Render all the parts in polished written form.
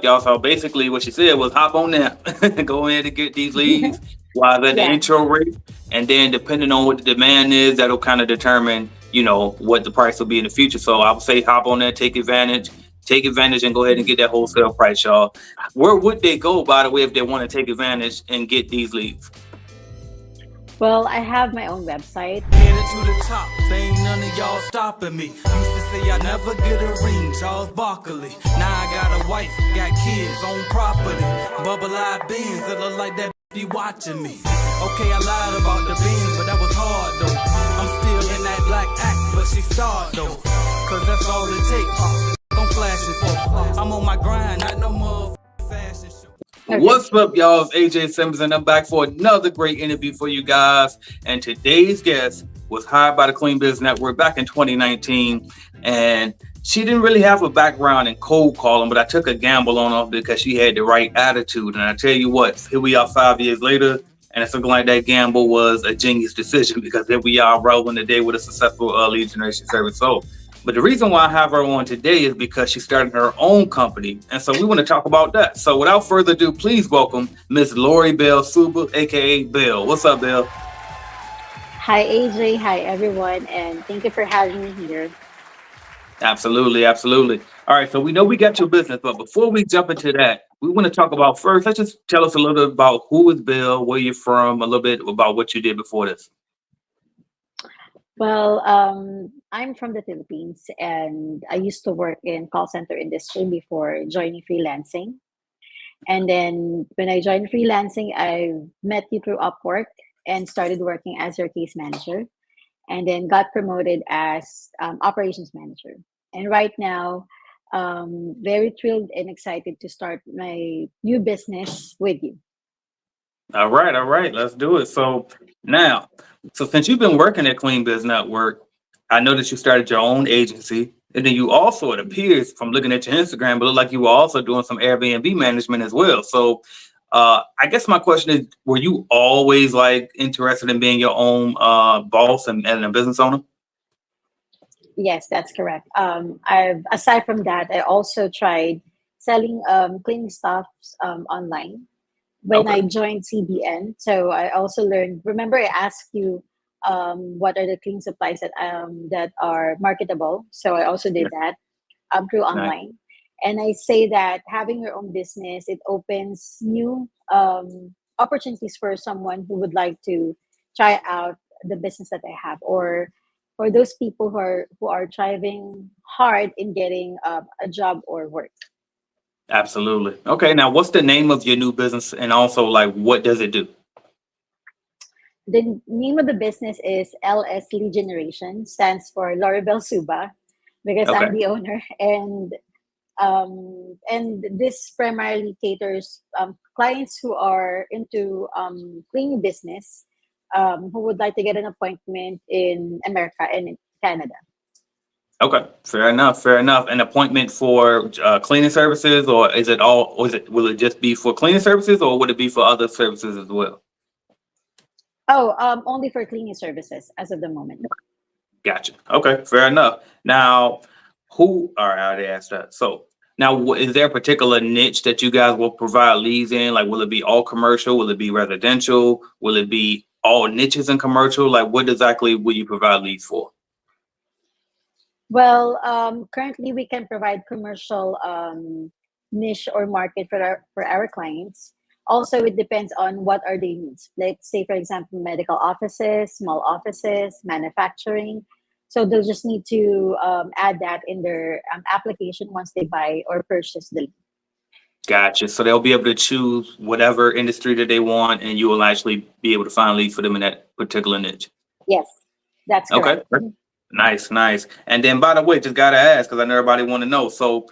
y'all. So basically, what she said was hop on there, go ahead and get these leads while at the Yeah. intro rate, and then depending on what the demand is, that'll kind of determine, what the price will be in the future. So I would say hop on there, take advantage, and go ahead and get that wholesale price, y'all. Where would they go, by the way, if they want to take advantage and get these leads? Well, I have my own website. Headed to the top, there ain't none of y'all stopping me. Used to say I never get a ring, Charles Barkley. Now I got a wife, got kids, own property. Bubble eyed beans that look like that be watching me. Okay, I lied about the beans, but that was hard though. I'm still in that black act, but she starred though. Cause that's all it takes. I'm flashing for. I'm on my grind, not no more fashion show. Okay. What's up, y'all? It's AJ Simmons, and I'm back for another great interview for you guys. And today's guest was hired by the Clean Biz Network back in 2019. And she didn't really have a background in cold calling, but I took a gamble on her because she had the right attitude. And I tell you what, here we are 5 years later, and it's looking like that gamble was a genius decision because here we are rolling today with a successful lead generation service. So, but the reason why I have her on today is because she started her own company. And so we want to talk about that. So without further ado, please welcome Miss Lori Belle Suba, aka Belle. What's up, Belle? Hi, AJ. Hi, everyone. And thank you for having me here. Absolutely, absolutely. All right, so we know we got your business, but before we jump into that, we want to talk about first. Let's just tell us a little bit about who is Bill, where you're from, a little bit about what you did before this. Well, I'm from the Philippines and I used to work in call center industry before joining freelancing. And then when I joined freelancing, I met you through Upwork and started working as your case manager, and then got promoted as operations manager. And right now, very thrilled and excited to start my new business with you. All right, let's do it. So now, so since you've been working at Clean Biz Network, I know that you started your own agency, and then you also, it appears from looking at your Instagram, but look like you were also doing some Airbnb management as well. So, I guess my question is, were you always like interested in being your own boss and a business owner? Yes, that's correct. I've aside from that, I also tried selling cleaning stuffs online when I Okay, joined CBN. So I also learned. Remember, I asked you what are the cleaning supplies that are marketable. So I also yeah, did that through nice. online. And I say that having your own business, it opens new opportunities for someone who would like to try out the business that I have, or for those people who are striving hard in getting a job or work. Absolutely. Okay, now what's the name of your new business, and also like what does it do? The name of the business is LS Lead Generation, stands for Laurabelle Suba, because I'm Okay, the owner, and this primarily caters clients who are into cleaning business, who would like to get an appointment in America and in Canada. okay, fair enough, fair enough. An appointment for cleaning services, or is it all, or is it, will it just be for cleaning services, or would it be for other services as well? Oh, only for cleaning services as of the moment. Gotcha. Okay, fair enough. Now, who? All right, I already asked that. So now, is there a particular niche that you guys will provide leads in? Like, will it be all commercial? Will it be residential? Will it be all niches in commercial? Like, what exactly will you provide leads for? Well, currently we can provide commercial niche or market for our clients. Also, it depends on what are their needs. Let's say, for example, medical offices, small offices, manufacturing. So they'll just need to add that in their application once they buy or purchase the. Gotcha. So they'll be able to choose whatever industry that they want, and you will actually be able to find leads for them in that particular niche. Yes, that's correct. Okay. Nice, nice. And then, by the way, just gotta ask because I know everybody want to know. So,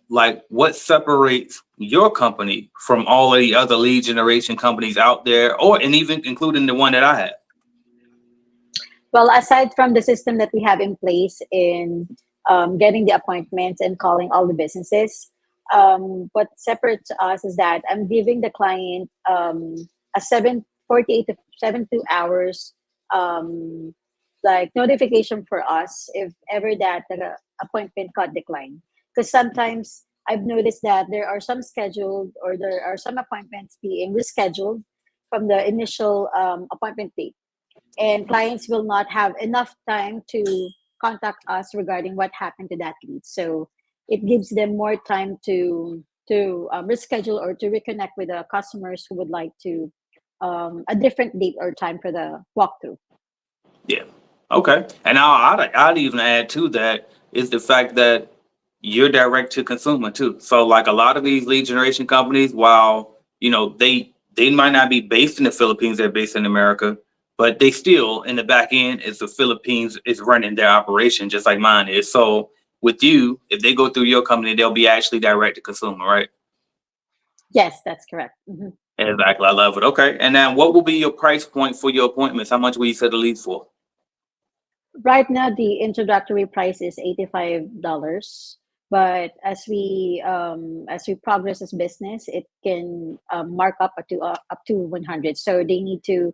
like, what separates your company from all of the other lead generation companies out there, or and even including the one that I have? Well, aside from the system that we have in place in getting the appointments and calling all the businesses, what separates us is that I'm giving the client a 7 48 to 72 hours um, like notification for us if ever that the appointment got declined. Because sometimes I've noticed that there are some scheduled or there are some appointments being rescheduled from the initial appointment date, and clients will not have enough time to contact us regarding what happened to that lead. So it gives them more time to reschedule or to reconnect with the customers who would like to a different date or time for the walkthrough. Yeah. Okay. And I'd even add to that is the fact that you're direct to consumer too. So like a lot of these lead generation companies, while they might not be based in the Philippines, they're based in America, but they still in the back end is the Philippines is running their operation just like mine is. So with you, if they go through your company, they'll be actually direct to consumer, right? Yes, that's correct. Mhm. Exactly. I love it. Okay. And then what will be your price point for your appointments? How much will you set the leads for? Right now, the introductory price is $85, but as we progress as business, it can mark up to 100. So they need to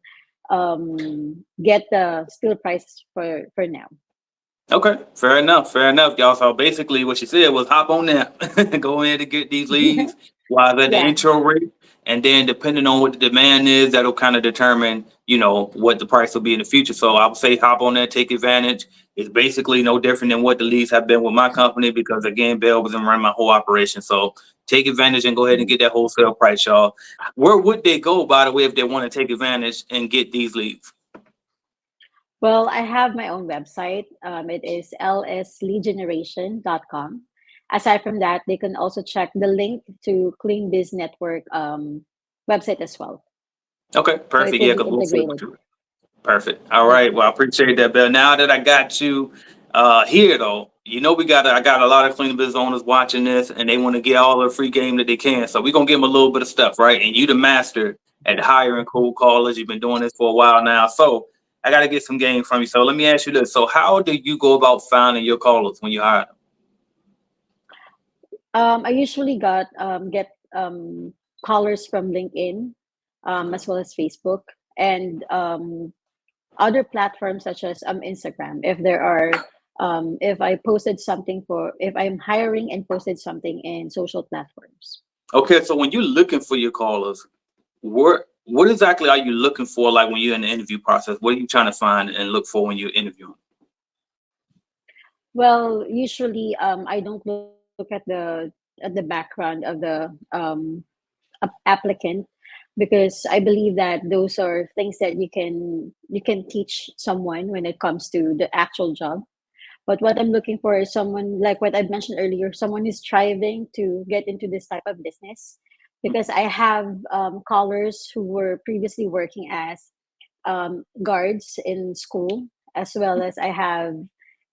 get the still price for now. Okay, fair enough. Fair enough, y'all. So basically, what she said was hop on there, go in to get these leads while at the Yeah. intro rate, and then depending on what the demand is, that'll kind of determine, what the price will be in the future. So I would say hop on there, take advantage. It's basically no different than what the leads have been with my company because again, Bell was in running my whole operation. So take advantage and go ahead and get that wholesale price, y'all. Where would they go, by the way, if they want to take advantage and get these leads? Well, I have my own website. It is lsleadgeneration.com. Aside from that, they can also check the link to Clean Biz Network website as well. Okay, So it perfect. will Yeah, be because we'll flip integrated. it. Perfect. All Yeah. right. Well, I appreciate that, Bill. Now that I got you here, though, I got a lot of cleaning business owners watching this, and they want to get all the free game that they can. So we're gonna give them a little bit of stuff, right? And you, the master at hiring cold callers, you've been doing this for a while now. So I got to get some game from you. So let me ask you this: so how do you go about finding your callers when you hire them? I usually get callers from LinkedIn, as well as Facebook, and other platforms such as Instagram. If I posted something if I'm hiring and posted something in social platforms. Okay, so when you're looking for your callers, what exactly are you looking for? Like when you're in the interview process, what are you trying to find and look for when you're interviewing? Well, usually I don't look at the background of the applicant, because I believe that those are things that you can teach someone when it comes to the actual job. But what I'm looking for is someone like what I mentioned earlier, someone who's striving to get into this type of business. Because I have callers who were previously working as guards in school, as well as I have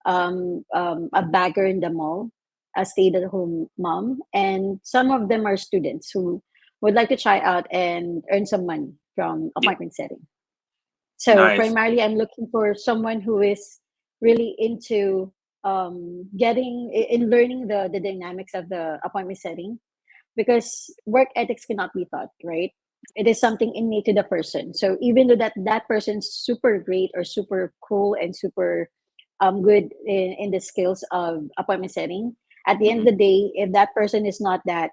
a bagger in the mall, a stay-at-home mom, and some of them are students who would like to try out and earn some money from Yeah, apartment setting. So nice. primarily, I'm looking for someone who is really into getting in learning the dynamics of the appointment setting, because work ethics cannot be taught, right? It is something innate to the person. So even though that person's super great or super cool and super good in the skills of appointment setting, at the end Mhm. of the day, if that person is not that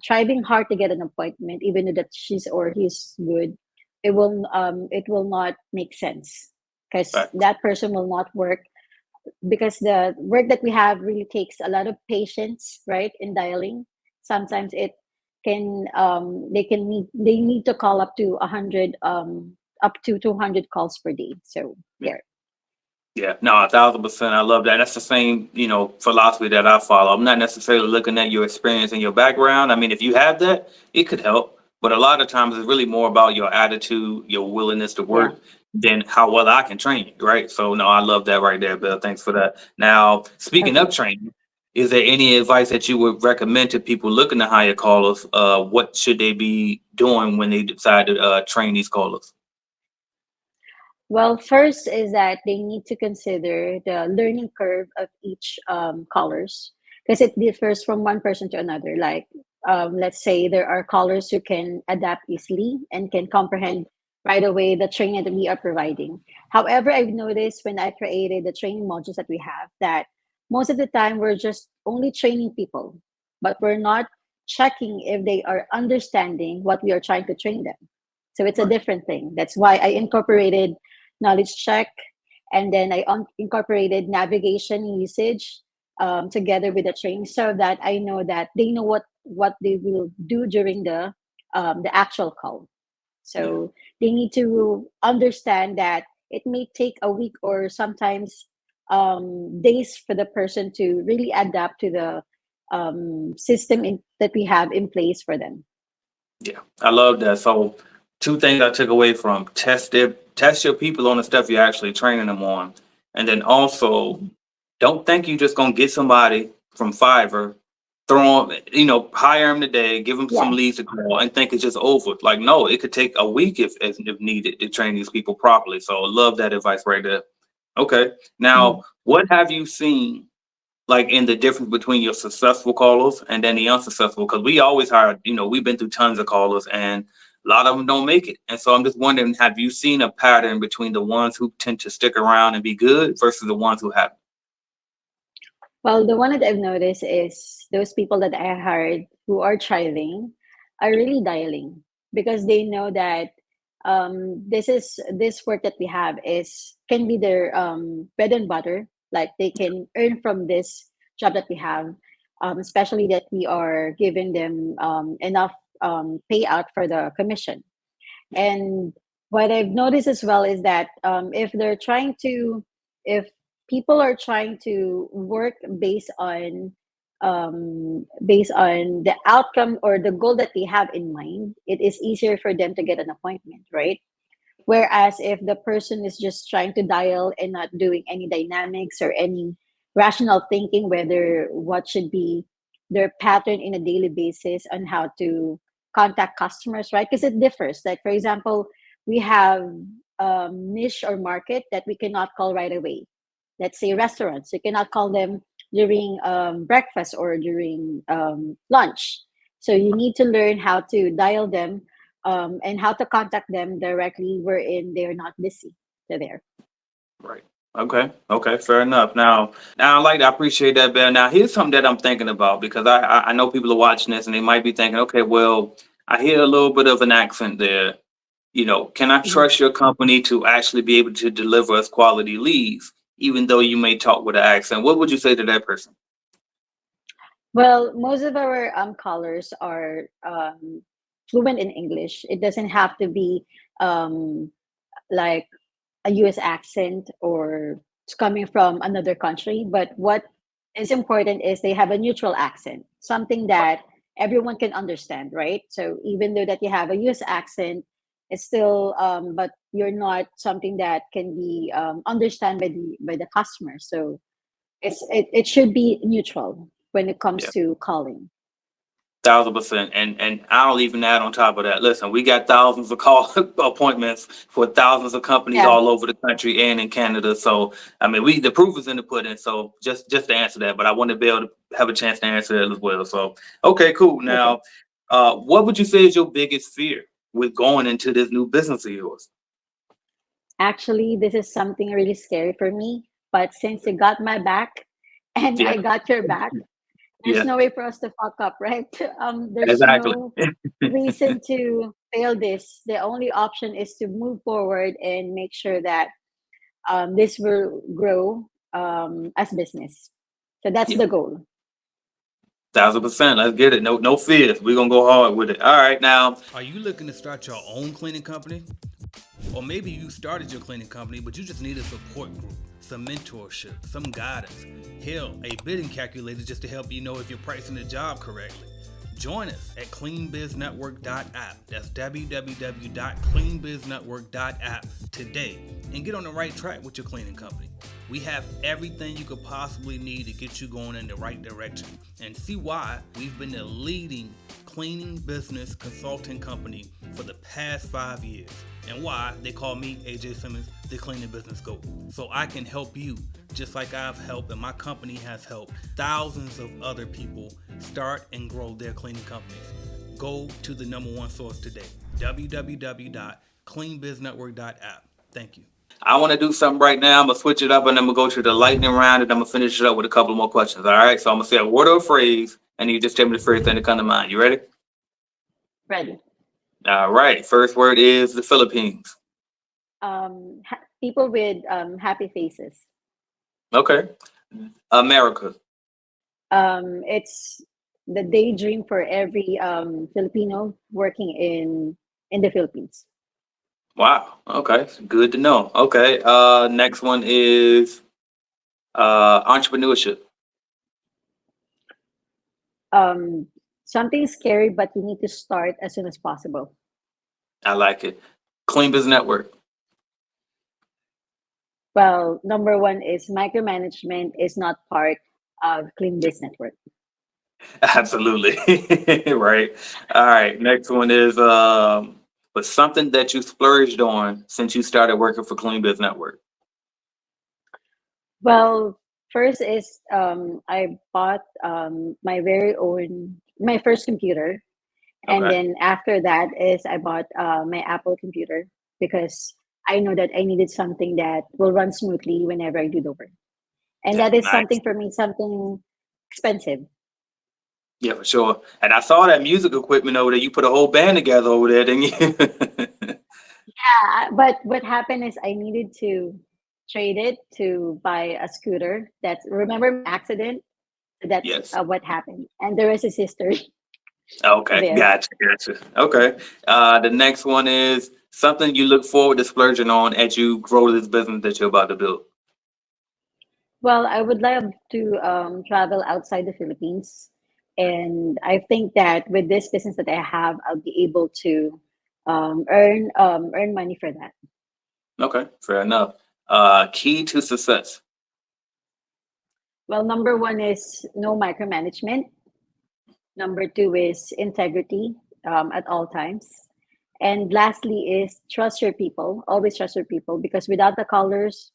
striving hard to get an appointment, even though that she's or he's good, it will not make sense, because Right. that person will not work, because the work that we have really takes a lot of patience, right, in dialing. Sometimes it can they need to call up to 100 up to 200 calls per day. So Yeah. there. Yeah. No, 1,000%. I love that. That's the same, philosophy that I follow. I'm not necessarily looking at your experience and your background. I mean, if you have that, it could help. But a lot of times it's really more about your attitude, your willingness to Yeah. work than how well I can train you, right? So no, I love that right there, Bill. Thanks for that. Now, speaking of Okay. training, is there any advice that you would recommend to people looking to hire callers? What should they be doing when they decide to train these callers? Well, first is that they need to consider the learning curve of each callers, because it differs from one person to another. Like, let's say there are callers who can adapt easily and can comprehend right away the training that we are providing. However, I've noticed when I created the training modules that we have that most of the time we're just only training people, but we're not checking if they are understanding what we are trying to train them. So it's a Right. different thing. That's why I incorporated knowledge check, and then I incorporated navigation usage together with the training, so that I know that they know what they will do during the actual call. Yeah. So they need to understand that it may take a week or sometimes days for the person to really adapt to the system that we have in place for them. Yeah. I love that. So two things I took away from test your people on the stuff you're actually training them on. And then also don't think you just gonna get somebody from Fiverr, throw them, hire them today, give them some Yes. leads to call, and think it's just over. Like, no, it could take a week if needed to train these people properly. So I love that advice right there. Okay, Mhm. now what have you seen like in the difference between your successful callers and then the unsuccessful? Because we always hire, we've been through tons of callers and a lot of them don't make it. And so I'm just wondering, have you seen a pattern between the ones who tend to stick around and be good versus the ones who haven't? Well, the one that I've noticed is those people that I hired who are thriving are really dialing because they know that this work that we have is can be their bread and butter. Like they can earn from this job that we have, especially that we are giving them enough payout for the commission. And what I've noticed as well is that if people are trying to work based on the outcome or the goal that they have in mind, it is easier for them to get an appointment, right? Whereas if the person is just trying to dial and not doing any dynamics or any rational thinking, whether what should be their pattern in a daily basis on how to contact customers, right? Because it differs. Like, for example, we have niche or market that we cannot call right away. Let's say restaurants, you cannot call them during breakfast or during lunch. So you need to learn how to dial them and how to contact them directly wherein they're not busy. They're there. Right. Okay. Okay. Fair enough. Now I appreciate that, Belle. Now, here's something that I'm thinking about because I know people are watching this and they might be thinking, okay, well, I hear a little bit of an accent there. Can I Mhm. trust your company to actually be able to deliver us quality leads, even though you may talk with an accent? What would you say to that person? Well, most of our callers are fluent in English. It doesn't have to be um, like a US accent or it's coming from another country. But what is important is they have a neutral accent, something that everyone can understand, right? So even though that you have a US accent, it's still, but you're not something that can be understand by the customer. So it should be neutral when it comes Yeah. to calling. 1,000%. And I'll even add on top of that. Listen, we got thousands of call appointments for thousands of companies Yeah. all over the country and in Canada. So I mean, the proof is in the pudding. So just to answer that, but I want to be able to have a chance to answer that as well. So okay, cool. Okay. Now, what would you say is your biggest fear with going into this new business of yours? Actually, this is something really scary for me. But since you got my back and Yeah, I got your back, there's yeah, no way for us to fuck up, right? There's exactly. no reason to fail this. The only option is to move forward and make sure that this will grow as business. So that's Yeah, the goal. 1,000%. Let's get it. No fears. We're gonna go hard with it. All right, now. Are you looking to start your own cleaning company? Or maybe you started your cleaning company, but you just need a support group, some mentorship, some guidance. Hell, a bidding calculator just to help you know if you're pricing the job correctly. Join us at cleanbiznetwork.app. That's www.cleanbiznetwork.app today and get on the right track with your cleaning company. We have everything you could possibly need to get you going in the right direction and see why we've been the leading cleaning business consulting company for the past 5 years and why they call me AJ Simmons the cleaning business GOAT. So I can help you just like I've helped and my company has helped thousands of other people start and grow their cleaning companies. Go to the number one source today, www.cleanbiznetwork.app. Thank you. I want to do something right now. I'm gonna switch it up and I'm gonna go to the lightning round and I'm gonna finish it up with a couple more questions. All right. So I'm gonna say a word or a phrase and you just tell me the first thing that come to mind. You ready? Ready. All right. First word is the Philippines. People with happy faces. Okay. America. It's the daydream for every Filipino working in the Philippines. Wow. Okay. Good to know. Okay. Next one is entrepreneurship. Um, Something scary, but you need to start as soon as possible. I like it. Clean Business Network. Well, number one is micromanagement is not part of Clean Biz Network. Absolutely. Right. All right. Next one is but something that you splurged on since you started working for Clean Biz Network. Well, first is I bought my first computer, and Okay. then after that is I bought my Apple computer because I know that I needed something that will run smoothly whenever I do the work, and Yeah. that is Nice. something for me, something expensive. Yeah, for sure. And I saw that music equipment over there. You put a whole band together over there, didn't you? But what happened is I needed to trade it to buy a scooter. That's remember my accident. That's Yes. what happened, and the rest is history. Okay. There. Gotcha. Gotcha. Okay. The next one is something you look forward to splurging on as you grow this business that you're about to build. Well, I would love to travel outside the Philippines, and I think that with this business that I have, I'll be able to earn money for that. Okay. Fair enough. Key to success. Well, number one is no micromanagement. Number two is integrity at all times. And lastly is trust your people. Always trust your people because without the colors,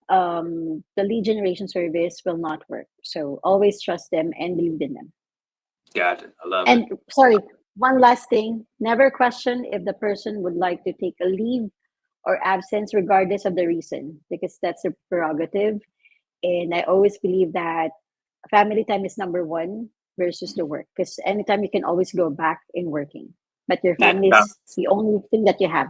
the lead generation service will not work. So always trust them and believe in them. Got it. I love it. And sorry, one last thing, never question if the person would like to take a leave or absence, regardless of the reason, because that's a prerogative. And I always believe that family time is number one versus the work, because anytime you can always go back in working, but your Yeah. family is the only thing that you have.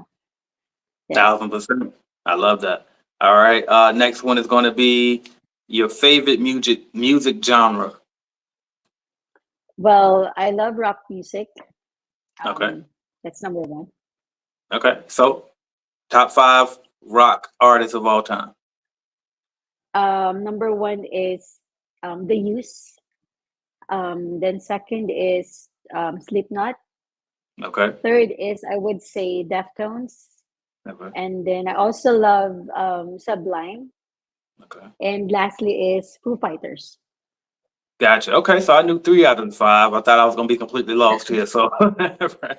Yes. 1000%. I love that. All right. Next one is going to be your favorite music genre. Well, I love rock music. Okay. Um, that's number one. Okay. So top five rock artists of all time. Number one is the use. Then second is Slipknot. Okay. Third is I would say Deftones. Okay. And then I also love Sublime. Okay. And lastly is Foo Fighters. Gotcha. Okay. So I knew three out of the five. I thought I was going to be completely lost here. So, right.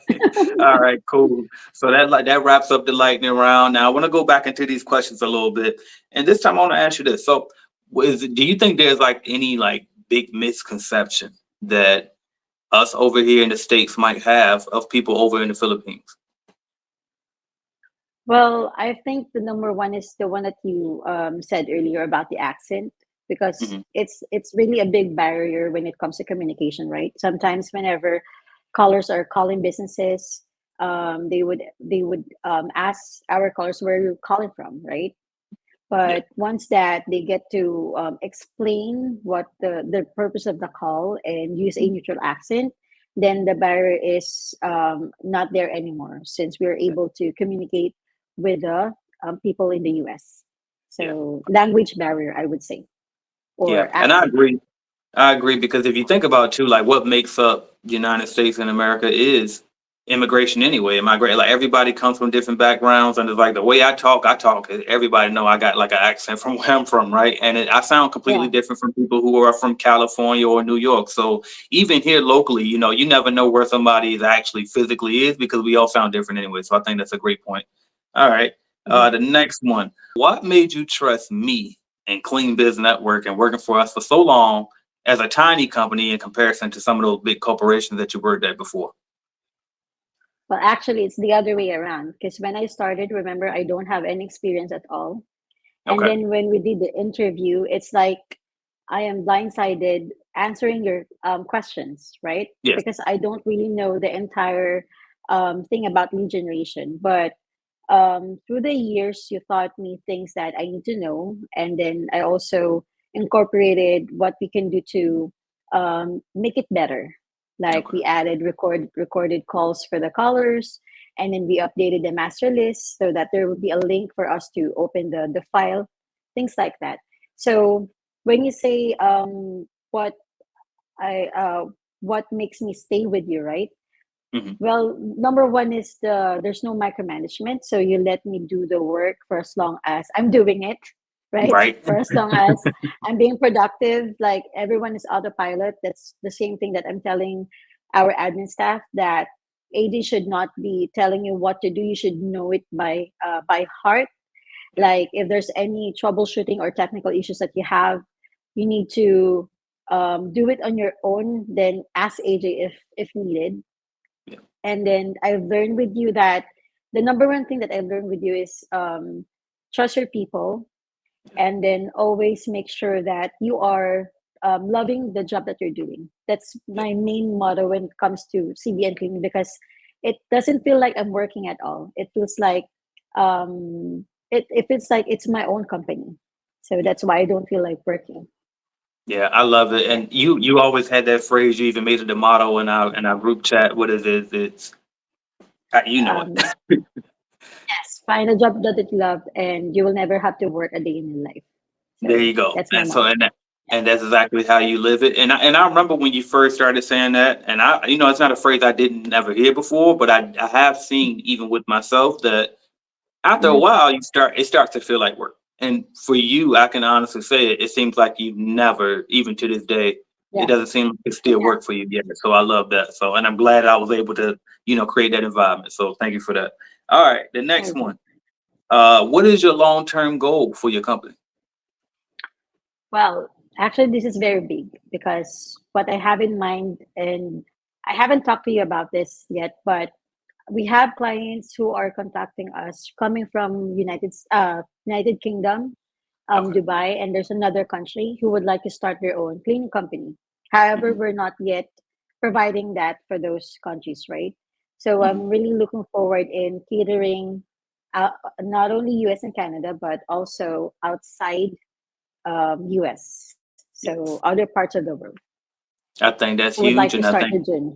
All right. Cool. So that wraps up the lightning round. Now I want to go back into these questions a little bit, and this time I want to ask you this. So, do you think there's like any like big misconception that us over here in the States might have of people over in the Philippines? Well, I think the number one is the one that you said earlier about the accent, because Hmm. it's really a big barrier when it comes to communication, right? Sometimes whenever callers are calling businesses, they would ask our callers where you're calling from, right? Yeah. But once that they get to explain what the purpose of the call and use a neutral accent, then the barrier is not there anymore, since we're able to communicate with the people in the US. Yeah. So language barrier, I would say, Yeah. or And I accent. agree. I agree because if you think about it too, like what makes up the United States and America is immigration anyway. Immigrate like everybody comes from different backgrounds, and it's like the way I talk. Everybody know I got like an accent from where I'm from, right? And I sound completely Yeah, different from people who are from California or New York. So even here locally, you never know where somebody is actually physically is because we all sound different anyway. So I think that's a great point. All right. mhm. The next one. What made you trust me and Clean Biz Network and working for us for so long as a tiny company in comparison to some of those big corporations that you worked at before? Well, actually, it's the other way around. Because when I started, remember, I don't have any experience at all. And Okay. then when we did the interview, it's like I am blindsided answering your questions, right? Yes. Because I don't really know the entire thing about lead generation, but through the years, you taught me things that I need to know, and then I also incorporated what we can do to make it better. Like Okay. we added recorded calls for the callers, and then we updated the master list so that there would be a link for us to open the file, things like that. So when you say I what makes me stay with you, right? Hmm. Well, number one is there's no micromanagement, so you let me do the work for as long as I'm doing it, right? Right. For as long as I'm being productive, like everyone is autopilot. That's the same thing that I'm telling our admin staff, that AD should not be telling you what to do. You should know it by heart. Like if there's any troubleshooting or technical issues that you have, you need to do it on your own. Then ask AJ if needed. Yeah. And then I've learned with you that the number one thing that I've learned with you is trust your people, and then always make sure that you are loving the job that you're doing. That's Yeah. my main motto when it comes to CBN cleaning, because it doesn't feel like I'm working at all. It feels like it feels like it's my own company. So Yeah. that's why I don't feel like working. Yeah, I love it. And you always had that phrase. You even made it the motto in our group chat. What is it? It's you know Um, it. yes, find a job that you love, and you will never have to work a day in your life. There So you go. that's my And so motto. and that's exactly how you live it. And I remember when you first started saying that. And I it's not a phrase I didn't never hear before, but I have seen even with myself that after a Mhm. while it starts to feel like work. And for you, I can honestly say it seems like you've never, even to this day, it Yeah. doesn't seem like it's still work for you yet. So I love that. So and I'm glad I was able to, create that environment. So thank you for that. All right, the next Okay. one. What is your long-term goal for your company? Well, actually, this is very big because what I have in mind, and I haven't talked to you about this yet, but we have clients who are contacting us coming from United Kingdom, Okay. Dubai, and there's another country who would like to start their own cleaning company. However, Hmm. we're not yet providing that for those countries, right? So Hmm. I'm really looking forward in catering uh, not only US and Canada, but also outside US. So Yes. other parts of the world. I think I that's would like huge, to and I start think the journey.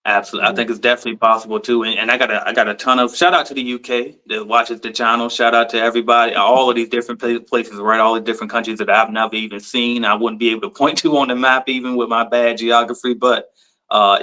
absolutely. I Mhm. think it's definitely possible too. And I got a ton of shout out to the UK that watches the channel. Shout out to everybody, all of these different places, right? All the different countries that I've never even seen. I wouldn't be able to point to on the map, even with my bad geography. But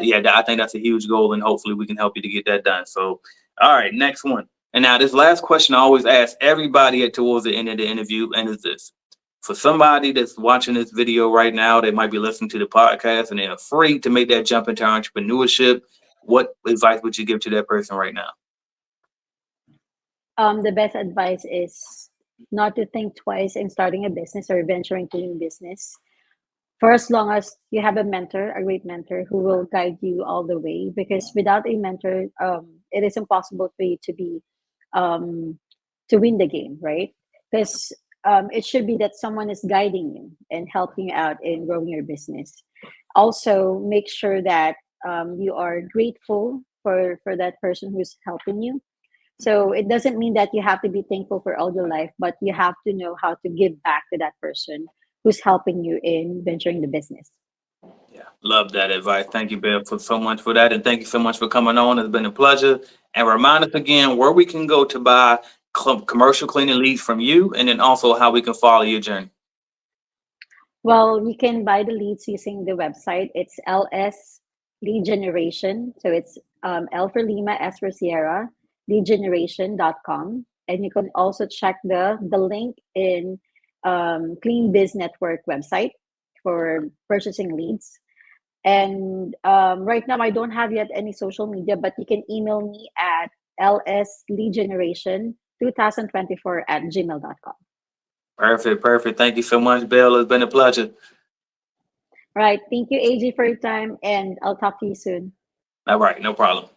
yeah, I think that's a huge goal, and hopefully we can help you to get that done. So, all right, next one. And now this last question I always ask everybody at towards the end of the interview, and is this: for somebody that's watching this video right now, they might be listening to the podcast and they're afraid to make that jump into entrepreneurship. What advice would you give to that person right now? The best advice is not to think twice in starting a business or venturing into a business. For as long as you have a mentor, a great mentor who will guide you all the way, because without a mentor, it is impossible for you um, to win the game, right? Because it should be that someone is guiding you and helping you out in growing your business. Also, make sure that you are grateful for that person who's helping you. So it doesn't mean that you have to be thankful for all your life, but you have to know how to give back to that person who's helping you in venturing the business. Yeah, love that advice. Thank you, Belle, for so much for that, and thank you so much for coming on. It's been a pleasure. And remind us again where we can go to buy commercial cleaning leads from you, and then also how we can follow your journey. Well, you can buy the leads using the website. It's LS Lead Generation. So it's L for Lima, S for Sierra, leadgeneration.com. And you can also check the link in Clean Biz Network website for purchasing leads. And right now, I don't have yet any social media, but you can email me at lsleadgeneration2024 at gmail.com. Perfect, perfect. Thank you so much, Belle. It's been a pleasure. Right. Thank you, AJ, for your time, and I'll talk to you soon. All right, no problem.